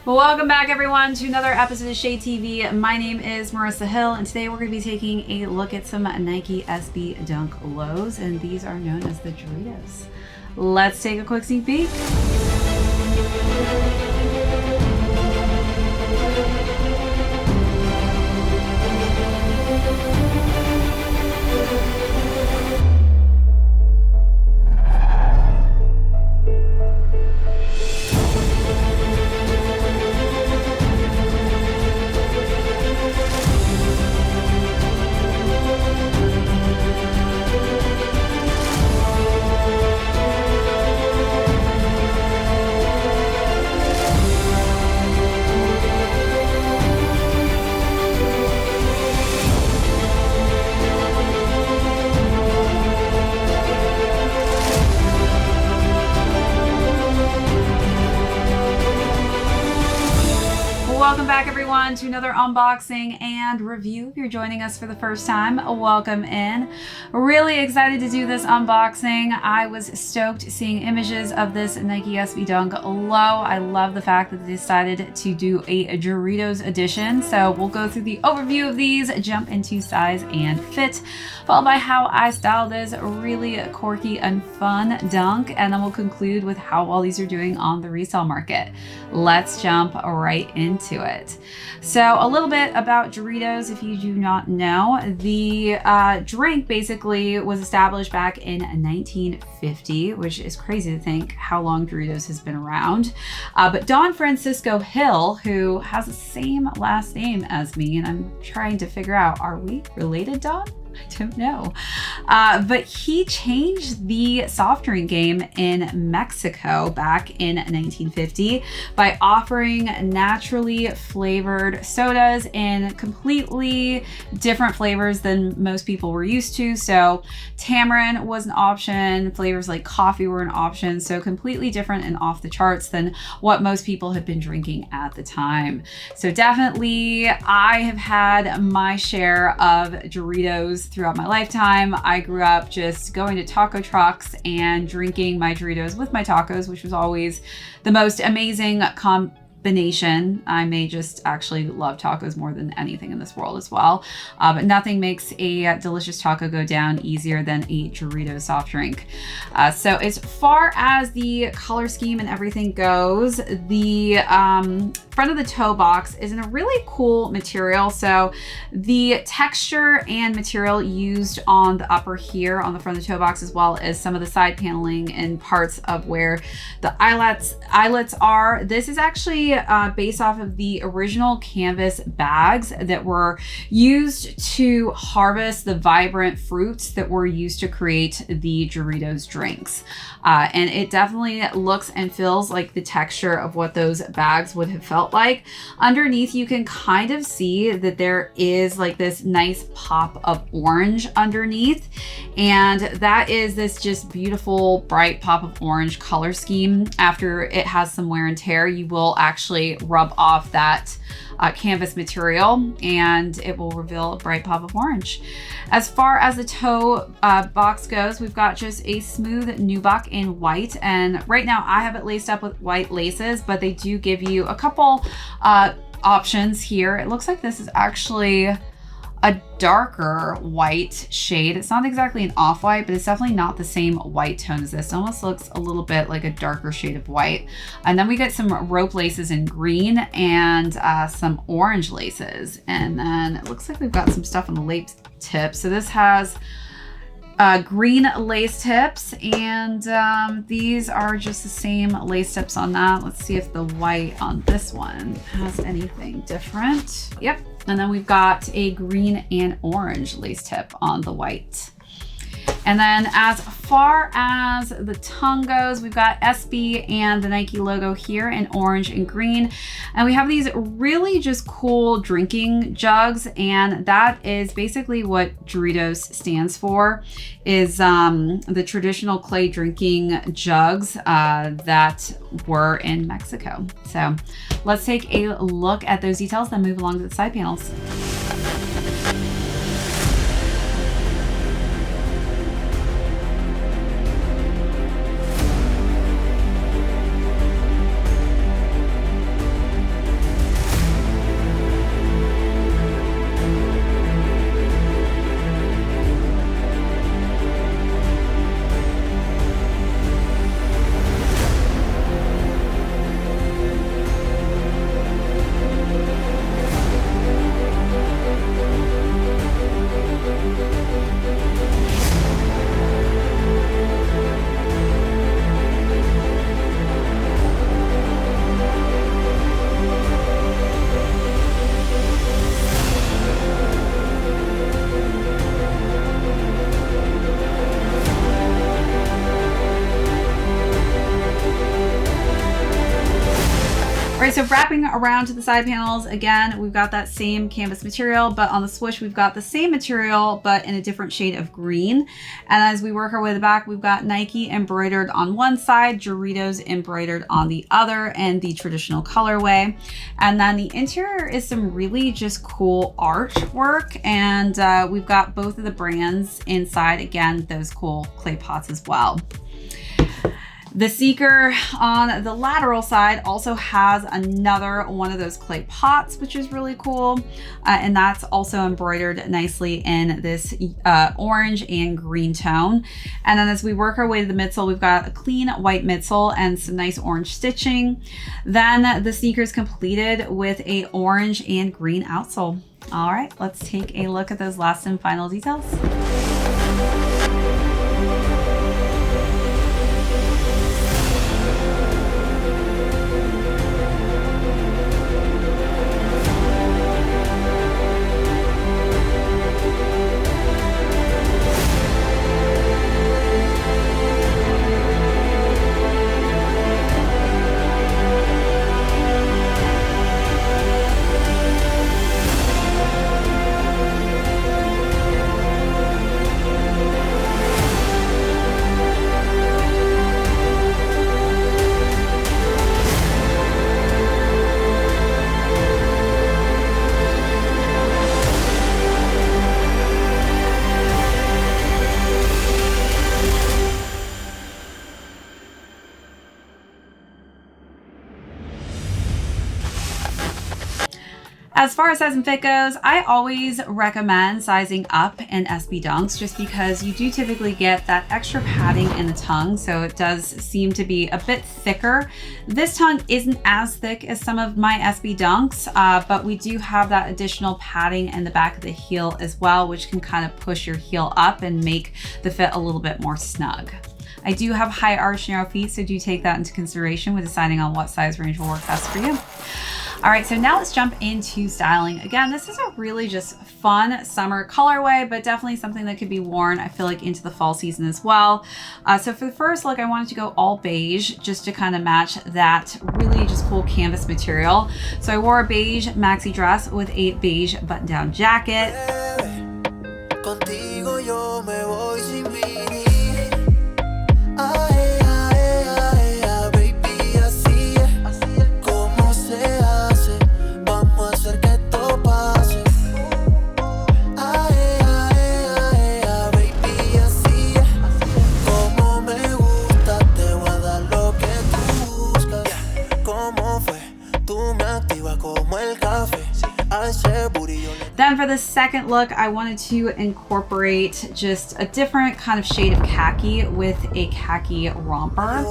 Welcome back everyone to another episode of ShadeTV. My name is Marissa Hill and today we're going to be taking a look at some Nike SB Dunk lows, and these are known as the JARRITOS. Let's take a quick sneak peek. Welcome back everyone to another unboxing and review. If you're joining us for the first time, welcome in. Really excited to do this unboxing. I was stoked seeing images of this Nike SB Dunk low. I love the fact that they decided to do a JARRITOS edition. So we'll go through the overview of these, jump into size and fit, followed by how I styled this really quirky and fun dunk, and then we'll conclude with how well these are doing on the resale market. Let's jump right into it. So a little bit about JARRITOS, if you do not know. The drink basically was established back in 1950, which is crazy to think how long JARRITOS has been around. But Don Francisco Hill, who has the same last name as me, and I'm trying to figure out, are we related, Don? I don't know. But he changed the soft drink game in Mexico back in 1950 by offering naturally flavored sodas in completely different flavors than most people were used to. So tamarind was an option, flavors like coffee were an option, so completely different and off the charts than what most people had been drinking at the time. So definitely I have had my share of JARRITOS throughout my lifetime. I grew up just going to taco trucks and drinking my JARRITOS with my tacos, which was always the most amazing combination. I may just actually love tacos more than anything in this world as well. But nothing makes a delicious taco go down easier than a JARRITOS soft drink. So as far as the color scheme and everything goes, the front of the toe box is in a really cool material. So the texture and material used on the upper here on the front of the toe box, as well as some of the side paneling and parts of where the eyelets are. This is actually based off of the original canvas bags that were used to harvest the vibrant fruits that were used to create the JARRITOS drinks. And it definitely looks and feels like the texture of what those bags would have felt like. Underneath, you can kind of see that there is like this nice pop of orange underneath. And that is this just beautiful, bright pop of orange color scheme. After it has some wear and tear, you will actually rub off that canvas material and it will reveal a bright pop of orange. As far as the toe box goes, we've got just a smooth nubuck in white, and right now I have it laced up with white laces, but they do give you a couple options here. It looks like this is actually a darker white shade. It's not exactly an off-white, but it's definitely not the same white tone as this. It almost looks a little bit like a darker shade of white. And then we get some rope laces in green and some orange laces. And then it looks like we've got some stuff on the lace tip. So this has green lace tips, and these are just the same lace tips on that. Let's see if the white on this one has anything different. Yep. And then we've got a green and orange lace tip on the white. And then as far as the tongue goes, we've got SB and the Nike logo here in orange and green. And we have these really just cool drinking jugs. And that is basically what JARRITOS stands for, is the traditional clay drinking jugs that were in Mexico. So let's take a look at those details, then move along to the side panels. so wrapping around to the side panels, again, we've got that same canvas material, but on the swoosh, we've got the same material, but in a different shade of green. And as we work our way to the back, we've got Nike embroidered on one side, JARRITOS embroidered on the other, and the traditional colorway. And then the interior is some really just cool artwork. And we've got both of the brands inside, again, those cool clay pots as well. The Seeker on the lateral side also has another one of those clay pots, which is really cool. And that's also embroidered nicely in this orange and green tone. And then as we work our way to the midsole, we've got a clean white midsole and some nice orange stitching. Then the Seeker is completed with a orange and green outsole. All right, let's take a look at those last and final details. As far as size and fit goes, I always recommend sizing up in SB Dunks just because you do typically get that extra padding in the tongue, so it does seem to be a bit thicker. This tongue isn't as thick as some of my SB Dunks, but we do have that additional padding in the back of the heel as well, which can kind of push your heel up and make the fit a little bit more snug. I do have high arch, narrow feet, so do take that into consideration when deciding on what size range will work best for you. All right, so now let's jump into styling. Again, this is a really just fun summer colorway, but definitely something that could be worn, I feel like, into the fall season as well. So for the first look, I wanted to go all beige just to kind of match that really just cool canvas material. So I wore a beige maxi dress with a beige button-down jacket. Contigo yo me voy sin venir. Then for the second look, I wanted to incorporate just a different kind of shade of khaki with a khaki romper.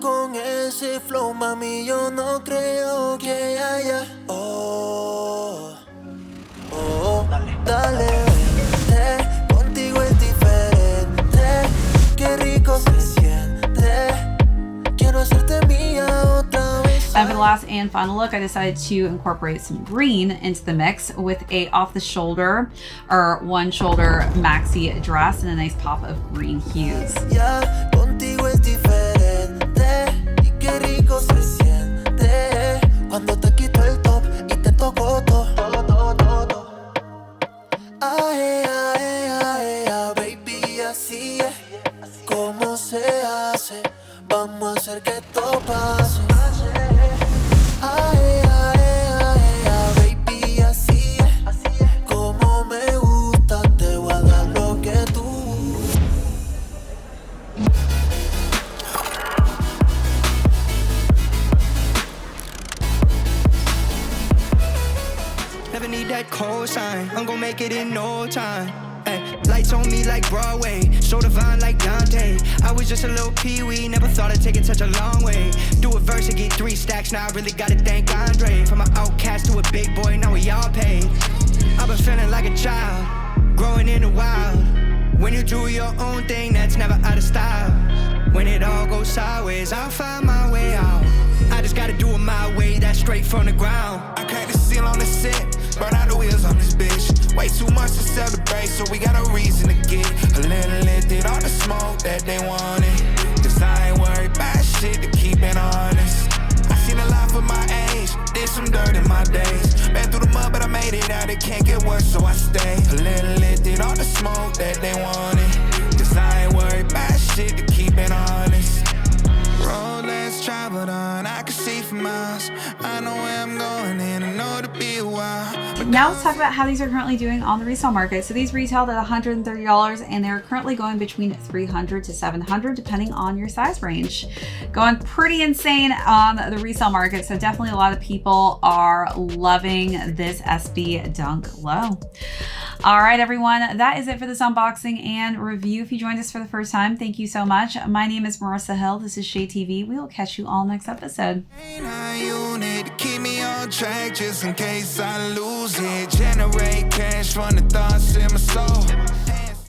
Con ese flow, mami, yo no creo que haya. Dale, vente, contigo es diferente. Qué rico se siente. Quiero hacerte mía otra vez. And for the last and final look, I decided to incorporate some green into the mix with a off-the-shoulder or one-shoulder maxi dress and a nice pop of green hues. Yeah, contigo es diferente. Y qué rico se siente cuando te quito el top y te toco todo. Ay, ay, ay, ay, baby, así es como se hace. Vamos a hacer que esto pase. Ay, ay, ay, ay, baby, así es como me gusta. Te voy a dar lo que tú. Never need that cosign, I'm gon' make it in no time. Ay, lights on me like Broadway, so divine like Dante. I was just a little pee-wee, never thought I'd take it such a long way. Do a verse and get 3 stacks, now I really gotta thank Andre. From an outcast to a big boy, now we all paid. I've been feeling like a child, growing in the wild. When you do your own thing, that's never out of style. When it all goes sideways, I'll find my way out. I just gotta do it my way, that's straight from the ground. I cracked the seal on the set, burn out the wheels on this bitch. Way too much to celebrate, so we got a reason to get a little lit, did all the smoke that they wanted. Cause I ain't worried about shit, to keep it honest. I seen a lot for my age, did some dirt in my days. Been through the mud, but I made it out, it can't get worse, so I stay a little lit, did all the smoke that they wanted. Cause I ain't worried about shit, to keep it honest. Road less traveled on, I can see for miles. I know where I'm going and I know to be a while. Now let's talk about how these are currently doing on the resale market. So these retailed at $130 and they're currently going between $300 to $700 depending on your size range. Going pretty insane on the resale market. So definitely a lot of people are loving this SB Dunk low. All right, everyone, that is it for this unboxing and review. If you joined us for the first time, thank you so much. My name is Marissa Hill. This is ShadeTV. We will catch you all next episode. You need to keep me on track just in case I lose it. Generate cash from the thoughts in my soul.